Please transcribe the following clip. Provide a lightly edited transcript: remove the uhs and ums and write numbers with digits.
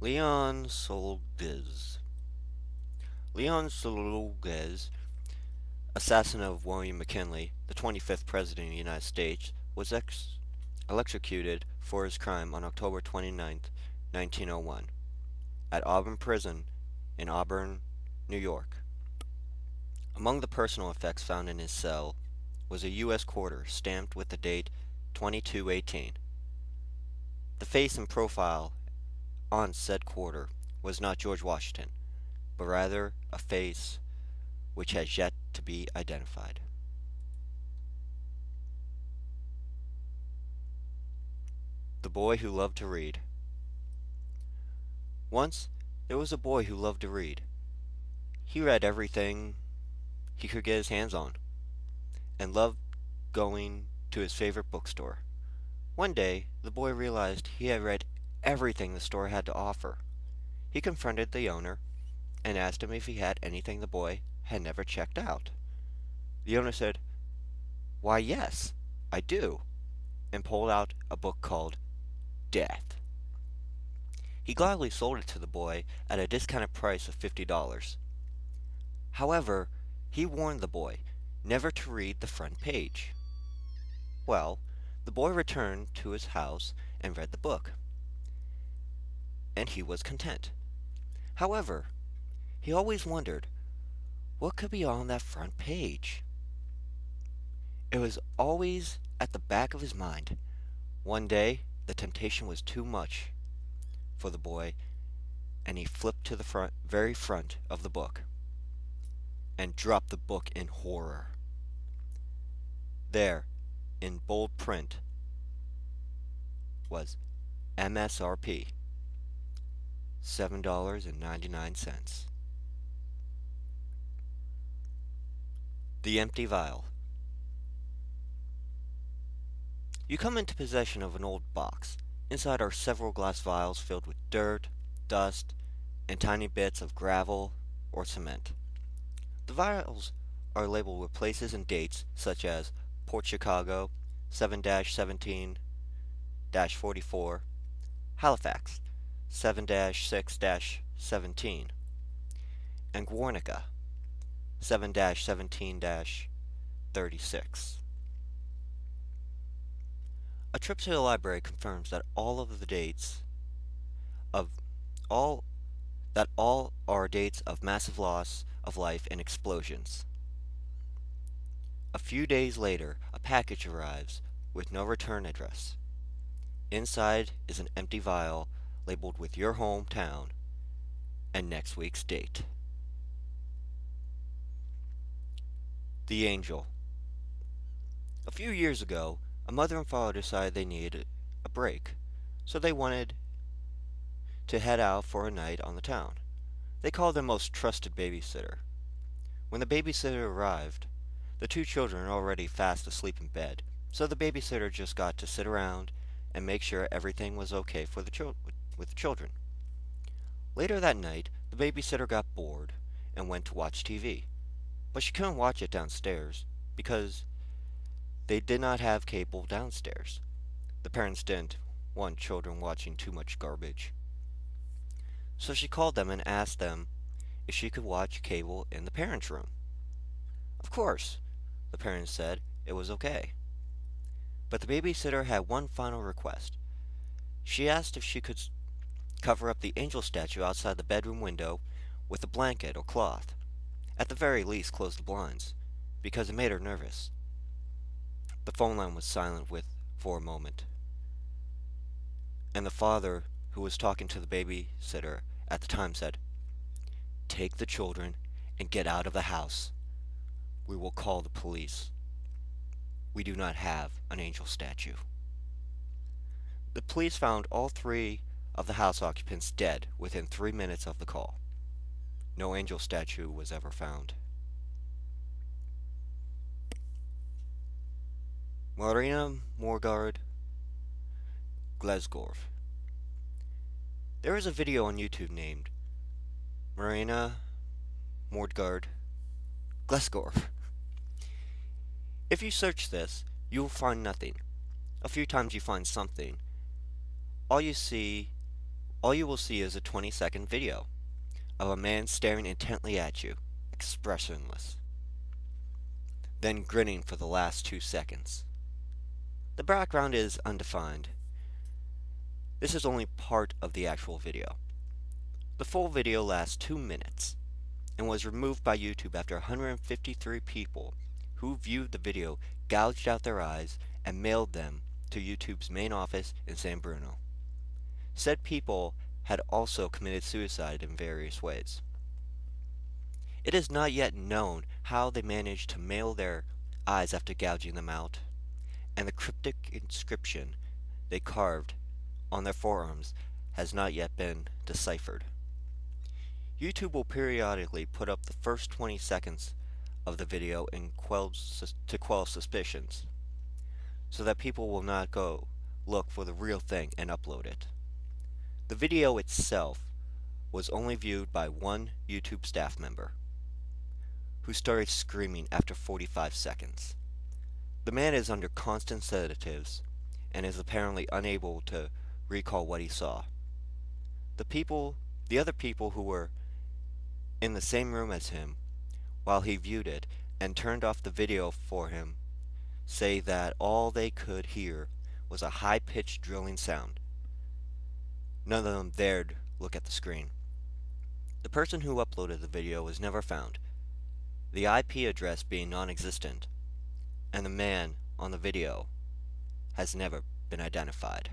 Leon Soldiz. Leon Soldiz, assassin of William McKinley, the 25th President of the United States, was electrocuted for his crime on October 29, 1901, at Auburn Prison in Auburn, New York. Among the personal effects found in his cell was a U.S. quarter stamped with the date 2218. The face and profile on said quarter was not George Washington, but rather a face which has yet to be identified. The Boy Who Loved to Read. Once, there was a boy who loved to read. He read everything he could get his hands on, and loved going to his favorite bookstore. One day, the boy realized he had read everything the store had to offer. He confronted the owner and asked him if he had anything the boy had never checked out. The owner said, "Why, yes, I do," and pulled out a book called Death. He gladly sold it to the boy at a discounted price of $50. However, he warned the boy never to read the front page. Well, the boy returned to his house and read the book, and he was content. However, he always wondered what could be on that front page. It was always at the back of his mind. One day, the temptation was too much for the boy, and he flipped to the very front of the book and dropped the book in horror. There, in bold print, was MSRP, $7.99. The Empty Vial. You come into possession of an old box. Inside are several glass vials filled with dirt, dust, and tiny bits of gravel or cement. The vials are labeled with places and dates such as Port Chicago, 7-17-44, Halifax, 7-6-17, and Guernica, 7-17-36. A trip to the library confirms that all are dates of massive loss of life and explosions. A few days later, a package arrives with no return address. Inside is an empty vial labeled with your hometown and next week's date. The Angel. A few years ago, a mother and father decided they needed a break, so they wanted to head out for a night on the town. They called their most trusted babysitter. When the babysitter arrived, the two children were already fast asleep in bed, so the babysitter just got to sit around and make sure everything was okay with the children. Later that night, the babysitter got bored and went to watch TV, but she couldn't watch it downstairs because they did not have cable downstairs. The parents didn't want children watching too much garbage. So she called them and asked them if she could watch cable in the parents' room. Of course, the parents said it was okay. But the babysitter had one final request. She asked if she could cover up the angel statue outside the bedroom window with a blanket or cloth. At the very least, close the blinds, because it made her nervous. The phone line was silent for a moment, and the father, who was talking to the babysitter at the time, said, "Take the children and get out of the house. We will call the police. We do not have an angel statue." The police found all three of the house occupants dead within 3 minutes of the call. No angel statue was ever found. Marina Morgard Glesgorv. There is a video on YouTube named Marina Mordgard Glesgorv. If you search this, you will find nothing. A few times you find something. All you see all you will see is a 20-second video of a man staring intently at you, expressionless, then grinning for the last 2 seconds. The background is undefined. This is only part of the actual video. The full video lasts 2 minutes and was removed by YouTube after 153 people who viewed the video gouged out their eyes and mailed them to YouTube's main office in San Bruno. Said people had also committed suicide in various ways. It is not yet known how they managed to mail their eyes after gouging them out, and the cryptic inscription they carved on their forearms has not yet been deciphered. YouTube will periodically put up the first 20 seconds of the video and to quell suspicions, so that people will not go look for the real thing and upload it. The video itself was only viewed by one YouTube staff member, who started screaming after 45 seconds. The man is under constant sedatives and is apparently unable to recall what he saw. The other people who were in the same room as him while he viewed it and turned off the video for him say that all they could hear was a high-pitched drilling sound. None of them dared look at the screen. The person who uploaded the video was never found, the IP address being non-existent, and the man on the video has never been identified.